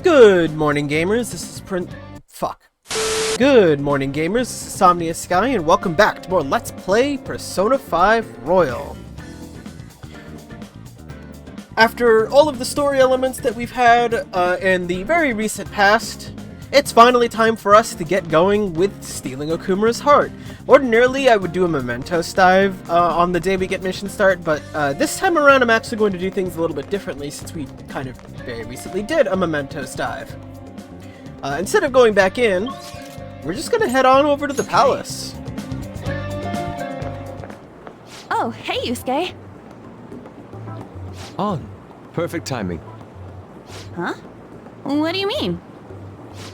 Good morning, gamers. This is Good morning, gamers. This is SomniaSky, and welcome back to more Let's Play Persona 5 Royal. After all of the story elements that we've had in the very recent past, it's finally time for us to get going with stealing Okumura's heart. Ordinarily, I would do a Mementos dive on the day we get mission start, but this time around I'm actually going to do things a little bit differently since we kind of very recently did a Mementos dive. Instead of going back in, we're just going to head on over to the palace. Oh, hey, Yusuke. On. Perfect timing. Huh? What do you mean?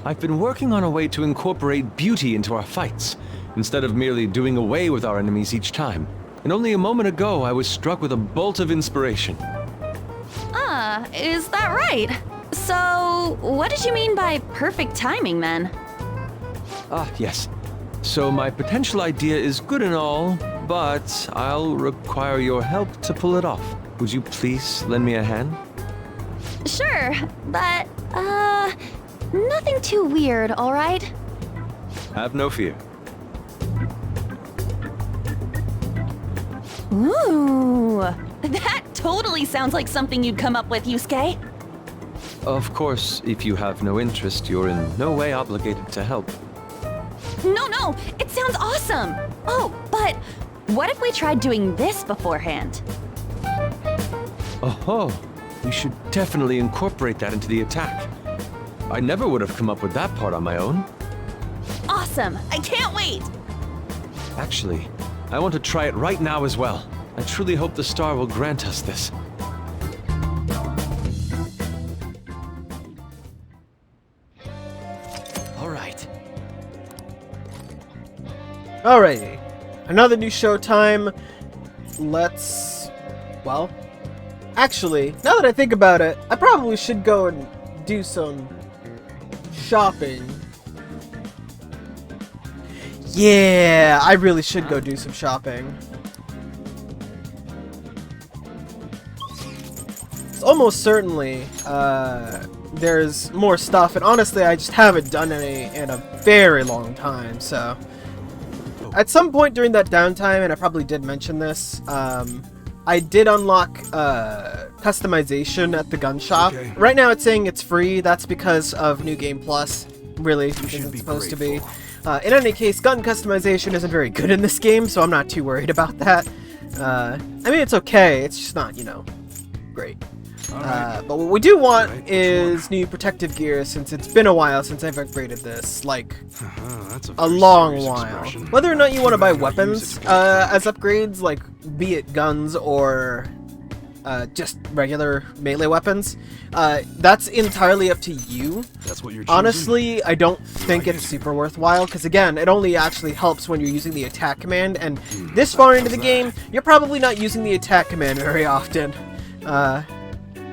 I've been working on a way to incorporate beauty into our fights, instead of merely doing away with our enemies each time. And only a moment ago, I was struck with a bolt of inspiration. Is that right? So, what did you mean by perfect timing, then? Yes. So my potential idea is good and all, but I'll require your help to pull it off. Would you please lend me a hand? Sure, but, nothing too weird, alright? Have no fear. Ooh, that totally sounds like something you'd come up with, Yusuke. Of course, if you have no interest, you're in no way obligated to help. No, it sounds awesome! Oh, but what if we tried doing this beforehand? Oh, we should definitely incorporate that into the attack. I never would have come up with that part on my own. Awesome! I can't wait! Actually, I want to try it right now as well. I truly hope the star will grant us this. Alrighty, another new showtime. Well, actually, now that I think about it, I probably should go and do some shopping. Yeah, I really should go do some shopping. It's almost certainly, there's more stuff, and honestly, I just haven't done any in a very long time, so... At some point during that downtime, and I probably did mention this, I did unlock customization at the gun shop. Okay. Right now it's saying it's free. That's because of New Game Plus. Really, isn't supposed to be. In any case, gun customization isn't very good in this game, so I'm not too worried about that. I mean, it's okay. It's just not, great. But what we do want is new protective gear, since it's been a while since I've upgraded this, like That's a long while. Whether or not you want to buy weapons as upgrades, like be it guns or just regular melee weapons, that's entirely up to you. That's what you're choosing? Honestly, I don't think it's super worthwhile, because again, it only actually helps when you're using the attack command, and this far into the game, you're probably not using the attack command very often.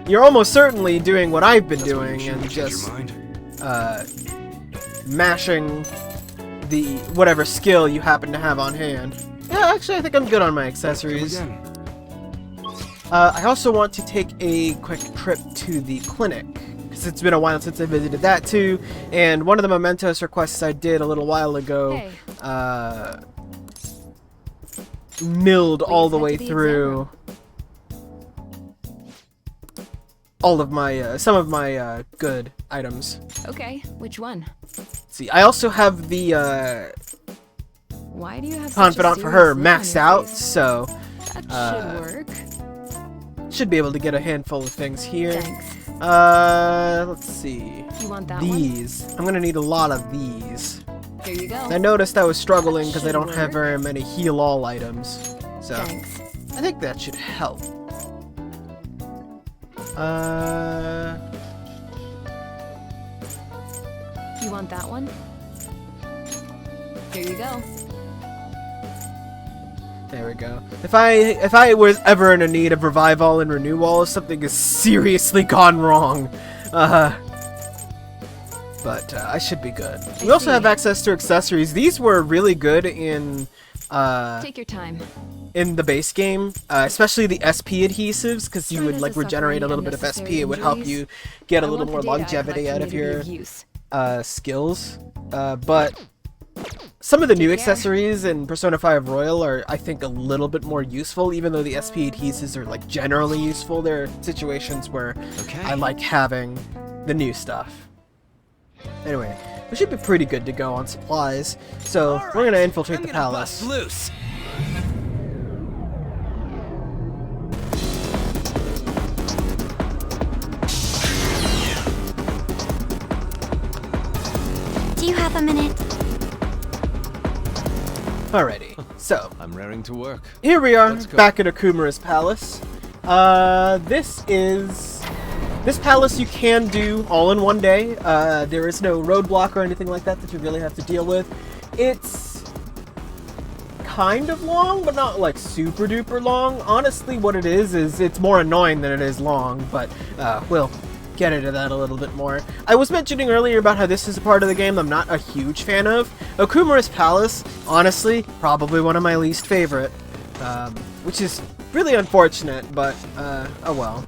You're almost certainly doing what I've been doing and just mashing the whatever skill you happen to have on hand. Yeah, actually, I think I'm good on my accessories. I also want to take a quick trip to the clinic, because it's been a while since I visited that too, and one of the Mementos requests I did a little while ago milled all the way through all of my, some of my, good items. Okay, which one? Let's see, I also have the, Why do you have Confidant for her maxed out, so, That should work. should be able to get a handful of things here. Thanks. Let's see. You want that These. I'm gonna need a lot of these. one? Here you go. I noticed I was struggling because I Should don't have work. very many heal all items. So, Thanks. I think that should help. You want that one? Here you go. There we go. If I was ever in a need of revival and renewal, something has seriously gone wrong. But I should be good. We also have access to accessories. These were really good in Take your time. in the base game, especially the SP adhesives, because you would like regenerate a little bit of SP. It would help you get a little more longevity out of your skills. But some of the new accessories in Persona 5 Royal are, I think, a little bit more useful, even though the SP adhesives are like generally useful. There are situations where I like having the new stuff. Anyway, we should be pretty good to go on supplies, so we're gonna infiltrate the palace. Loose. Do you have a minute? Alrighty, so I'm raring to work. here we are, Let's go. back at Akumura's palace. This palace you can do all in one day. There is no roadblock or anything like that that you really have to deal with. It's kind of long, but not like super duper long. Honestly, what it is it's more annoying than it is long, but we'll get into that a little bit more. I was mentioning earlier about how this is a part of the game I'm not a huge fan of. Akumura's palace, honestly, probably one of my least favorite, which is really unfortunate, but oh well.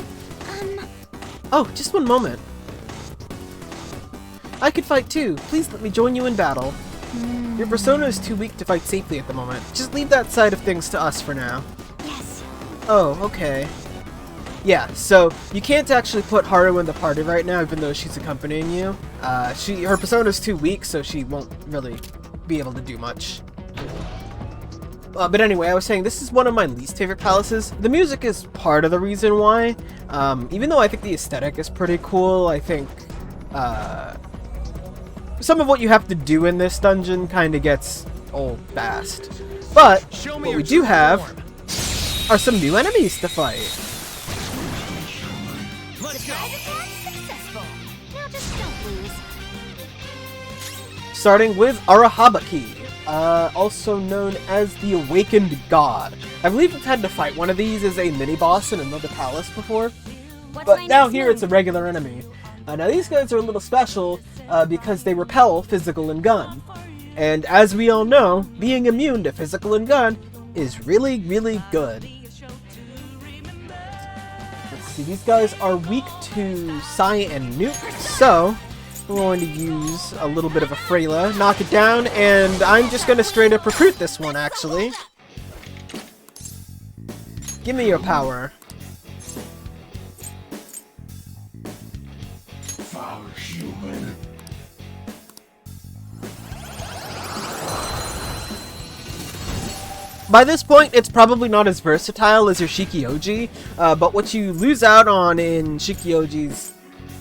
Oh, just one moment. I could fight too. Please let me join you in battle. Your persona is too weak to fight safely at the moment. Just leave that side of things to us for now. Yes. Oh, okay. Yeah, so you can't actually put Haru in the party right now, even though she's accompanying you. Her persona is too weak, so she won't really be able to do much. But anyway, I was saying this is one of my least favorite palaces. The music is part of the reason why. Even though I think the aesthetic is pretty cool, I think some of what you have to do in this dungeon kind of gets old fast. But what we do have are some new enemies to fight. Let's go. Successful. Now just don't lose. Starting with Arahabaki, also known as the Awakened God. I believe I've had to fight one of these as a mini-boss in another palace before, but now here it's a regular enemy. Now these guys are a little special because they repel physical and gun. And as we all know, being immune to physical and gun is really, really good. Let's see, these guys are weak to Sai and Nuke, so we're going to use a little bit of a Freyla, knock it down, and I'm just going to straight up recruit this one, actually. Give me your power. Foul human. By this point, it's probably not as versatile as your Shikioji, but what you lose out on in Shikioji's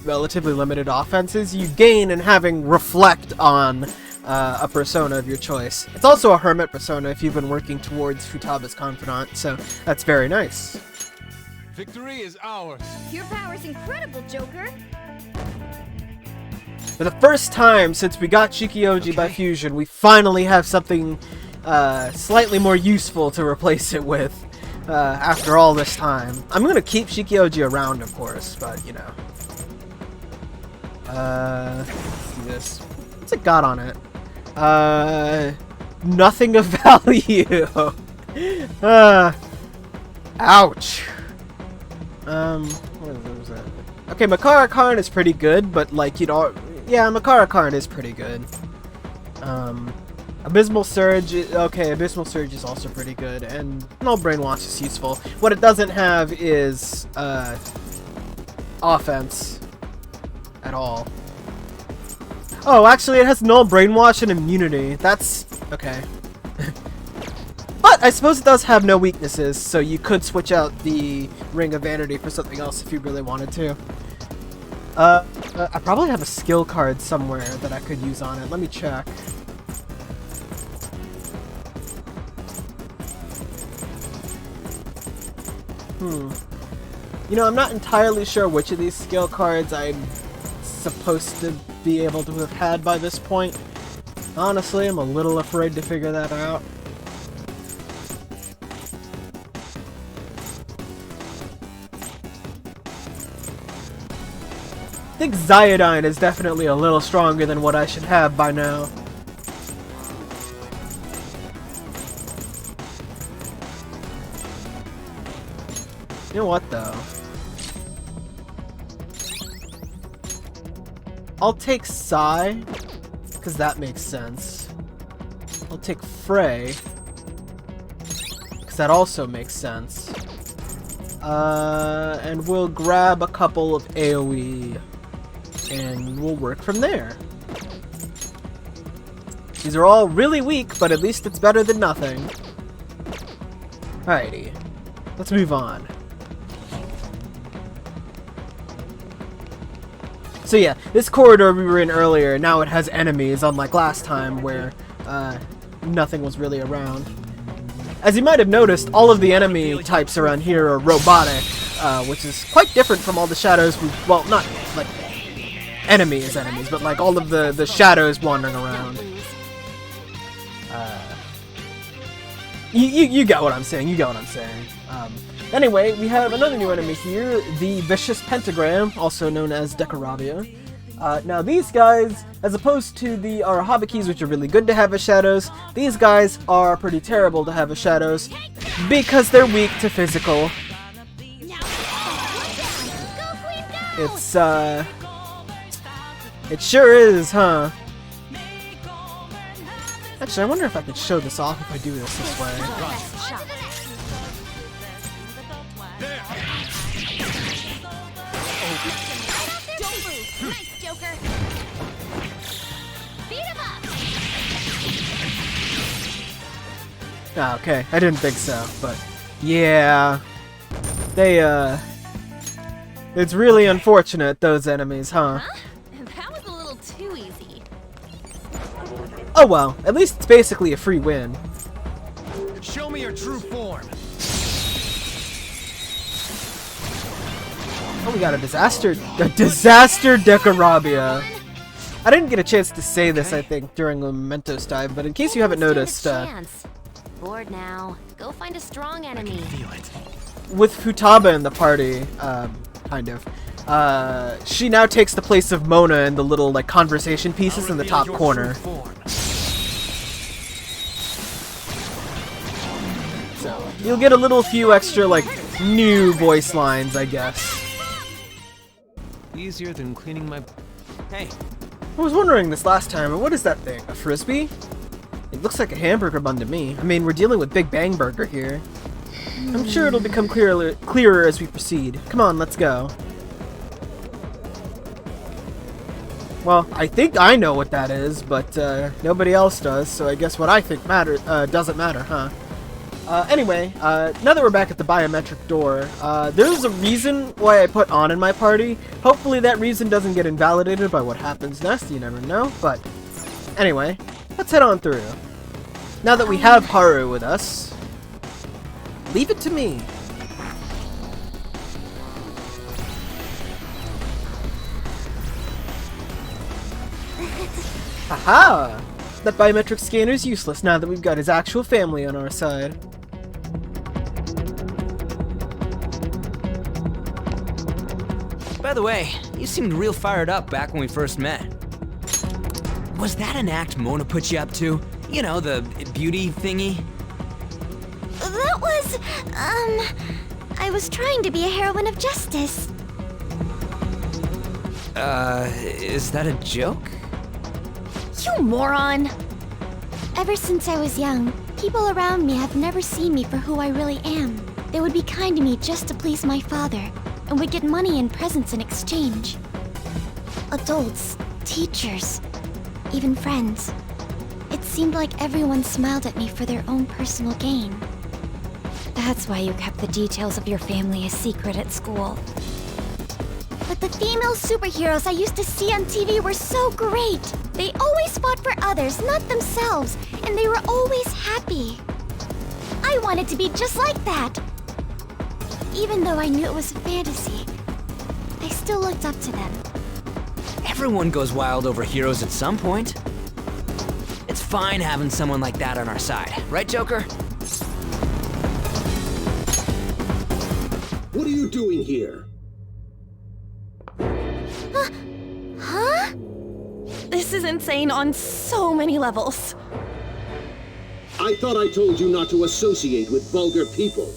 relatively limited offenses, you gain in having reflect on a persona of your choice. It's also a hermit persona if you've been working towards Futaba's confidant, so that's very nice. Victory is ours. Your power's incredible, Joker. For the first time since we got Shikioji by fusion, we finally have something slightly more useful to replace it with after all this time. I'm going to keep Shikioji around, of course, but, you know. Let's do this. What's it got on it? Nothing of value. Ouch. What was that? Okay, Makara Karn is pretty good, but like, you know, yeah, Makara Karn is pretty good. Abysmal Surge, okay, Abysmal Surge is also pretty good, and Null Brainwash is useful. What it doesn't have is, offense. At all. Oh, actually it has Null Brainwash and immunity. That's okay. But I suppose it does have no weaknesses, so you could switch out the Ring of Vanity for something else if you really wanted to. I probably have a skill card somewhere that I could use on it. Let me check. You know, I'm not entirely sure which of these skill cards I'm supposed to be able to have had by this point. Honestly, I'm a little afraid to figure that out. I think Zyodine is definitely a little stronger than what I should have by now. You know what, though? I'll take Sai, because that makes sense. I'll take Frey, because that also makes sense. And we'll grab a couple of AoE, and we'll work from there. These are all really weak, but at least it's better than nothing. Alrighty, let's move on. So yeah, this corridor we were in earlier, now it has enemies, unlike last time where nothing was really around. As you might have noticed, all of the enemy types around here are robotic, which is quite different from all the shadows we've, well, not like enemies, but like all of the shadows wandering around. You get what I'm saying, anyway, we have another new enemy here, the Vicious Pentagram, also known as Dekorabia. Now these guys, as opposed to the Arahabikis, which are really good to have as shadows, these guys are pretty terrible to have as shadows, because they're weak to physical. It's, it sure is, huh? Actually, I wonder if I could show this off if I do this way. Nice, Joker. Beat him up. Ah, okay, I didn't think so, but yeah, they, it's really unfortunate, those enemies, huh? That was a little too easy. Oh well, at least it's basically a free win. Show me your true form. Oh, we got a disaster Dekorabia. I didn't get a chance to say this, I think, during the Mementos dive, but in case you haven't noticed, Bored now. Go find a strong enemy. with Futaba in the party, kind of, she now takes the place of Mona in the little, like, conversation pieces in the top corner. So, you'll get a little few extra, like, new voice lines, I guess. Easier than cleaning my... Hey. I was wondering this last time, what is that thing? A frisbee? It looks like a hamburger bun to me. I mean, we're dealing with Big Bang Burger here. I'm sure it'll become clearer as we proceed. Come on, let's go. Well, I think I know what that is, but nobody else does, so I guess what I think doesn't matter, huh? Anyway, now that we're back at the biometric door, there's a reason why I put On in my party. Hopefully that reason doesn't get invalidated by what happens next, you never know, but anyway, let's head on through. Now that we have Haru with us, leave it to me. Haha! That biometric scanner is useless now that we've got his actual family on our side. By the way, you seemed real fired up back when we first met. Was that an act Mona put you up to? You know, the beauty thingy? That was, I was trying to be a heroine of justice. Is that a joke? You moron! Ever since I was young, people around me have never seen me for who I really am. They would be kind to me just to please my father, and would get money and presents in exchange. Adults, teachers, even friends. It seemed like everyone smiled at me for their own personal gain. That's why you kept the details of your family a secret at school. But the female superheroes I used to see on TV were so great. They always fought for others, not themselves, and they were always happy. I wanted to be just like that. Even though I knew it was a fantasy, I still looked up to them. Everyone goes wild over heroes at some point. It's fine having someone like that on our side, right, Joker? What are you doing here? Huh? This is insane on so many levels. I thought I told you not to associate with vulgar people.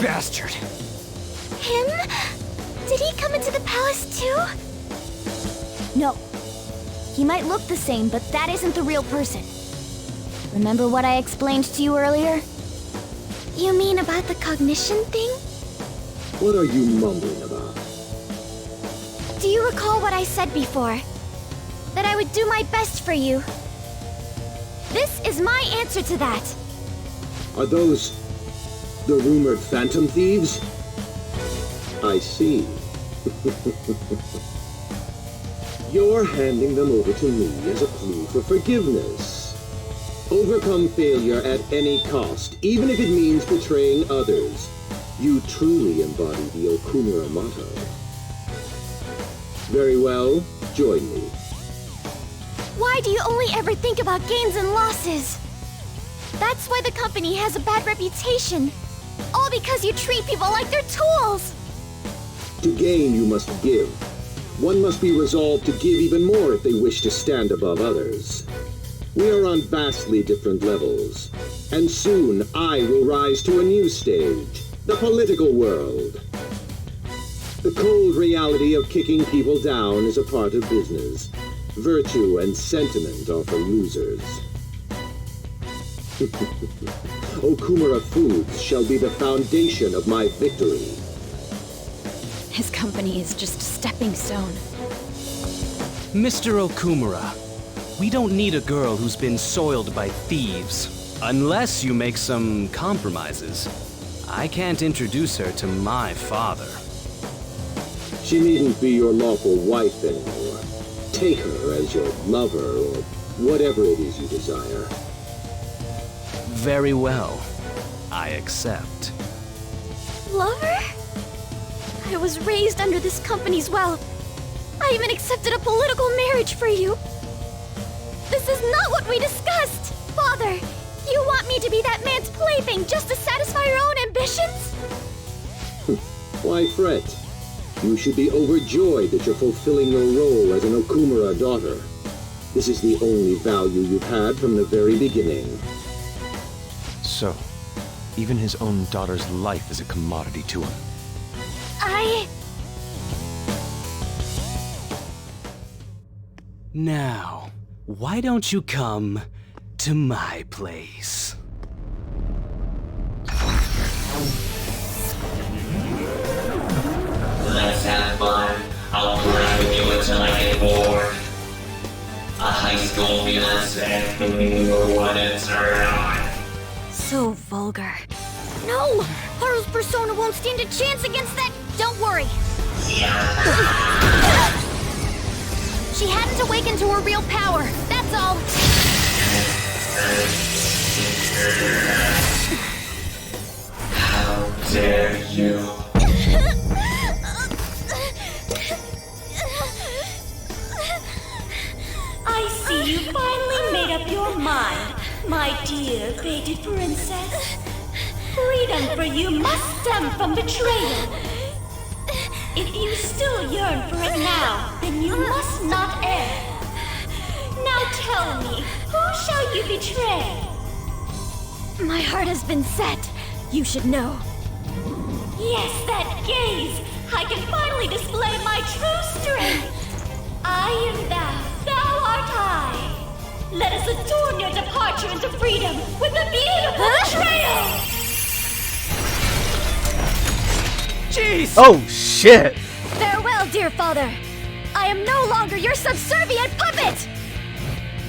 bastard! Him? Did he come into the palace too? No. He might look the same, but that isn't the real person. Remember what I explained to you earlier? You mean about the cognition thing? What are you mumbling about? Do you recall what I said before? That I would do my best for you. This is my answer to that. Are those the rumored phantom thieves? I see. You're handing them over to me as a plea for forgiveness. Overcome failure at any cost, even if it means betraying others. You truly embody the Okumura motto. Very well, join me. Why do you only ever think about gains and losses? That's why the company has a bad reputation. All because you treat people like they're tools! To gain, you must give. One must be resolved to give even more if they wish to stand above others. We are on vastly different levels, and soon I will rise to a new stage, the political world. The cold reality of kicking people down is a part of business. Virtue and sentiment are for losers. Okumura Foods shall be the foundation of my victory. His company is just a stepping stone. Mr. Okumura, we don't need a girl who's been soiled by thieves. Unless you make some compromises. I can't introduce her to my father. She needn't be your lawful wife anymore. Take her as your lover or whatever it is you desire. Very well. I accept. Lover? I was raised under this company's wealth. I even accepted a political marriage for you. This is not what we discussed! Father, you want me to be that man's plaything just to satisfy your own ambitions? Why fret? You should be overjoyed that you're fulfilling your role as an Okumura daughter. This is the only value you've had from the very beginning. So, even his own daughter's life is a commodity to him. Now, why don't you come to my place? Let's have fun. I'll play with you until I get bored. A high school fiance, what it's around. So vulgar. No! Haru's persona won't stand a chance against that. Don't worry. She hadn't awakened to her real power. That's all. How dare you? I see you finally made up your mind, my dear fated princess. Freedom for you must stem from betrayal. If you still yearn for it now, then you must not err. Now tell me, who shall you betray? My heart has been set. You should know. Yes, that gaze! I can finally display my true strength! I am thou, thou art I! Let us adorn your departure into freedom with a beautiful betrayal! Jeez! Oh, shit! Farewell, dear father. I am no longer your subservient puppet!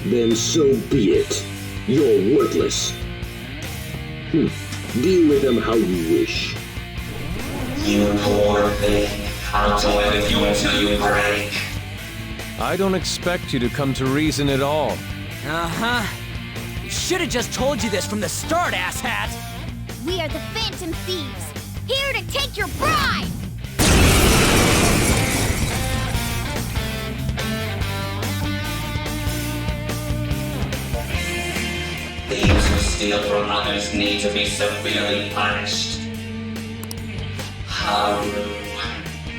Then so be it. You're worthless. Deal with them how you wish. You poor thing. I'll toy with you until you break. I don't expect you to come to reason at all. Uh-huh. We should have just told you this from the start, asshat! We are the Phantom Thieves, here to take your bride! Thieves who steal from others need to be severely punished. Haru,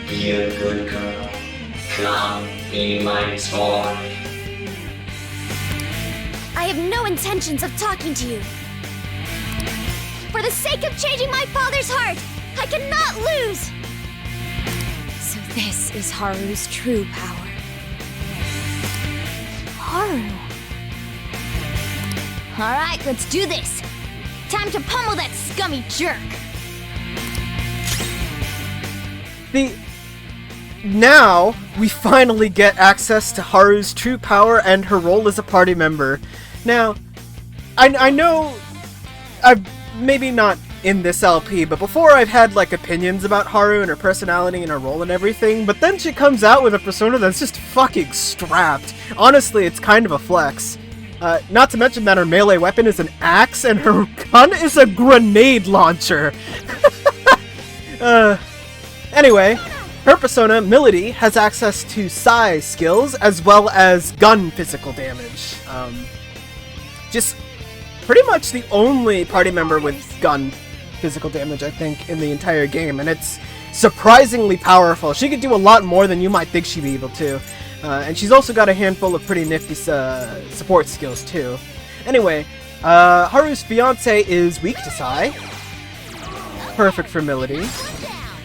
be a good girl. Come, be my toy. I have no intentions of talking to you. For the sake of changing my father's heart, I cannot lose! So this is Haru's true power. Haru. Alright, let's do this! Time to pummel that scummy jerk! Now, we finally get access to Haru's true power and her role as a party member. Now, I know I've maybe not in this LP, but before I've had like opinions about Haru and her personality and her role and everything, but then she comes out with a persona that's just fucking strapped. Honestly, it's kind of a flex. Not to mention that her melee weapon is an axe and her gun is a grenade launcher. Anyway, her persona, Milady, has access to Psy skills as well as gun physical damage. Just pretty much the only party member with gun physical damage, I think, in the entire game, and it's surprisingly powerful. She could do a lot more than you might think she'd be able to. And she's also got a handful of pretty nifty support skills, too. Anyway, Haru's fiancé is weak to Psy. Perfect for Milady.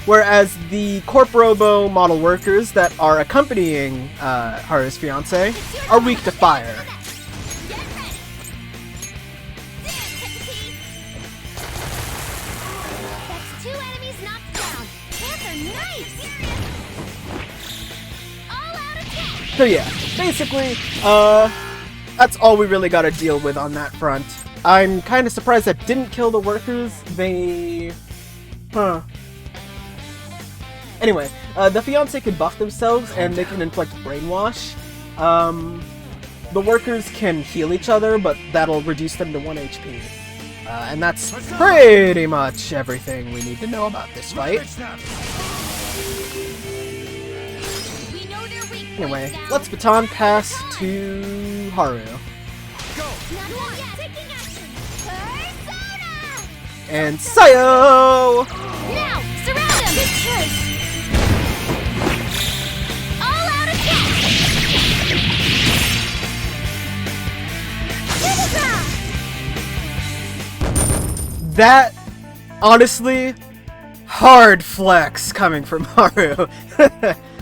Whereas the Corp-Robo model workers that are accompanying Haru's fiancé are weak to fire. That's 2 enemies knocked down. Panther, nice! All out attack! So yeah, basically, that's all we really gotta deal with on that front. I'm kind of surprised that didn't kill the workers. Anyway, the fiancé can buff themselves and they can inflict brainwash. The workers can heal each other, but that'll reduce them to 1 HP. And that's pretty much everything we need to know about this fight. Anyway, let's baton pass to Haru. And Sayo! Now, surround him! Good choice! All out attack! That, honestly, hard flex coming from Haru.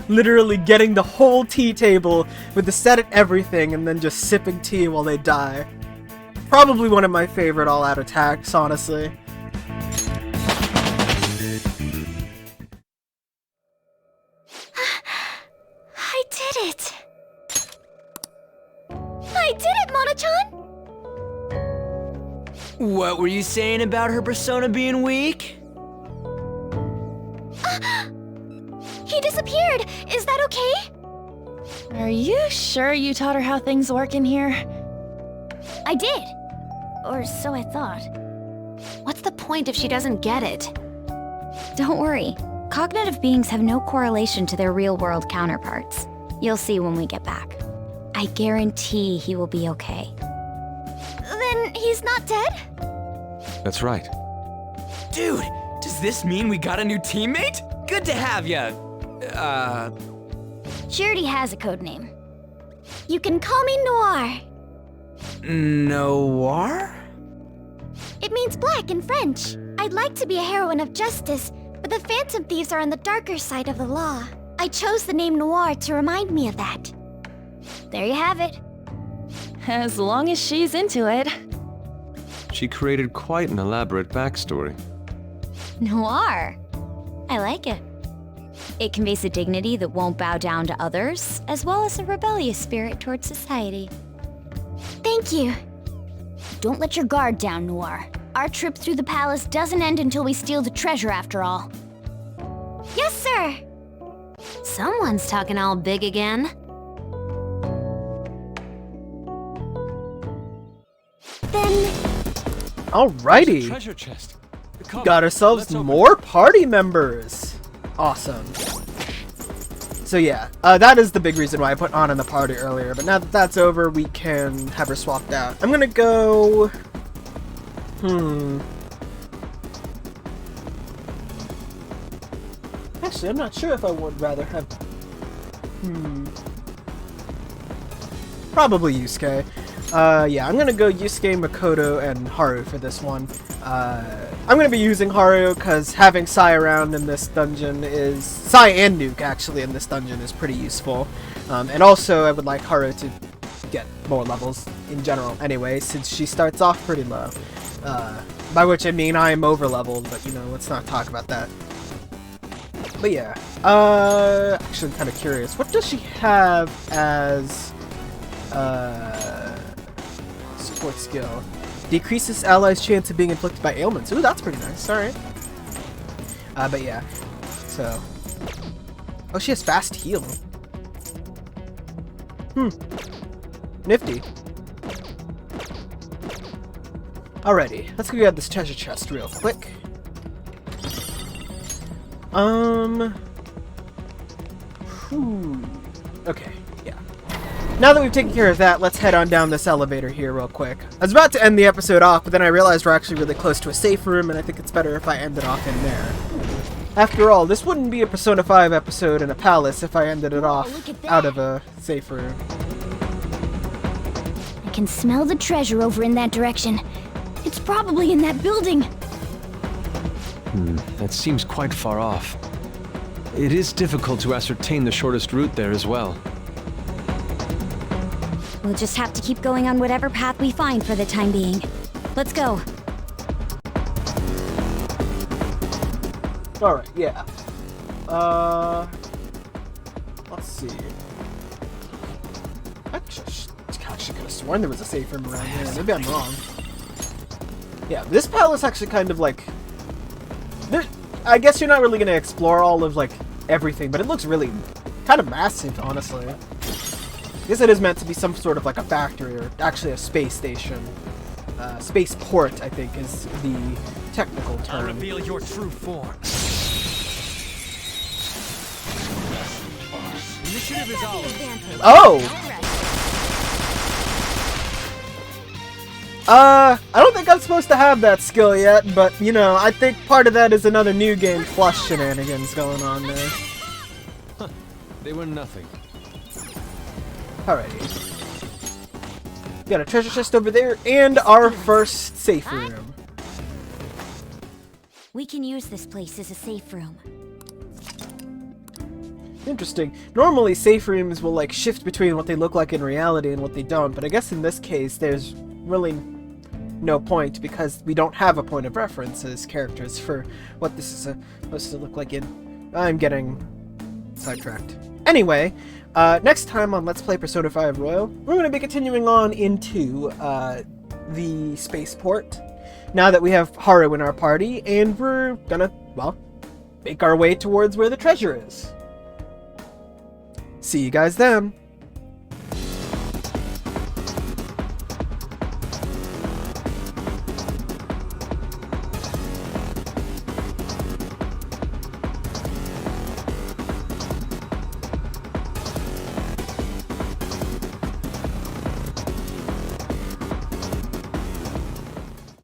Literally getting the whole tea table with the set and everything and then just sipping tea while they die. Probably one of my favorite all-out attacks, honestly. I did it! I did it, Mona-chan! What were you saying about her persona being weak? He disappeared! Is that okay? Are you sure you taught her how things work in here? I did. Or so I thought. What's the point if she doesn't get it? Don't worry. Cognitive beings have no correlation to their real-world counterparts. You'll see when we get back. I guarantee he will be okay. Then he's not dead? That's right. Dude, does this mean we got a new teammate? Good to have ya. She already has a code name. You can call me Noir. Noir? It means black in French. I'd like to be a heroine of justice, but the Phantom Thieves are on the darker side of the law. I chose the name Noir to remind me of that. There you have it. As long as she's into it. She created quite an elaborate backstory. Noir. I like it. It conveys a dignity that won't bow down to others, as well as a rebellious spirit towards society. Thank you. Don't let your guard down, Noir. Our trip through the palace doesn't end until we steal the treasure after all. Yes, sir! Someone's talking all big again. Then... Alrighty! Treasure chest. Got ourselves more party members! Awesome. So yeah, that is the big reason why I put Anna in the party earlier, but now that that's over, we can have her swapped out. I'm gonna go... Actually, I'm not sure if I would rather have... Probably Yusuke. Yeah, I'm gonna go Yusuke, Makoto, and Haru for this one. I'm gonna be using Haru because having Sai around in this dungeon is... Sai and Nuke, actually, in this dungeon is pretty useful. And also, I would like Haru to get more levels in general anyway, since she starts off pretty low. By which I mean I am over-leveled, but, you know, let's not talk about that. But yeah, actually I'm kind of curious. What does she have as, support skill? Decreases allies' chance of being inflicted by ailments. Ooh, that's pretty nice. Alright. But yeah, so... Oh, she has fast heal. Nifty. Alrighty, let's go grab this treasure chest real quick. Okay, yeah. Now that we've taken care of that, let's head on down this elevator here real quick. I was about to end the episode off, but then I realized we're actually really close to a safe room, and I think it's better if I end it off in there. After all, this wouldn't be a Persona 5 episode in a palace if I ended it off out of a safe room. I can smell the treasure over in that direction. It's probably in that building. That seems quite far off. It is difficult to ascertain the shortest route there as well. We'll just have to keep going on whatever path we find for the time being. Let's go. Alright, yeah. Let's see. I actually could have sworn there was a safe room around here. Maybe I'm wrong. Yeah, this palace actually kind of like... I guess you're not really going to explore all of, like, everything, but it looks really kind of massive, honestly. I guess it is meant to be some sort of, like, a factory, or actually a space station. Space port, I think, is the technical term. I'll reveal your true form. Initiative is ours. Oh! I don't think I'm supposed to have that skill yet, but, you know, I think part of that is another new game plus shenanigans going on there. Huh. They were nothing. Alrighty. Got a treasure chest over there, and our first safe room. We can use this place as a safe room. Interesting. Normally, safe rooms will, like, shift between what they look like in reality and what they don't, but I guess in this case, there's really no point because we don't have a point of reference as characters for what this is supposed to look like in... I'm getting sidetracked. Anyway, next time on Let's Play Persona 5 Royal, we're going to be continuing on into the spaceport now that we have Haru in our party, and we're gonna, well, make our way towards where the treasure is. See you guys then!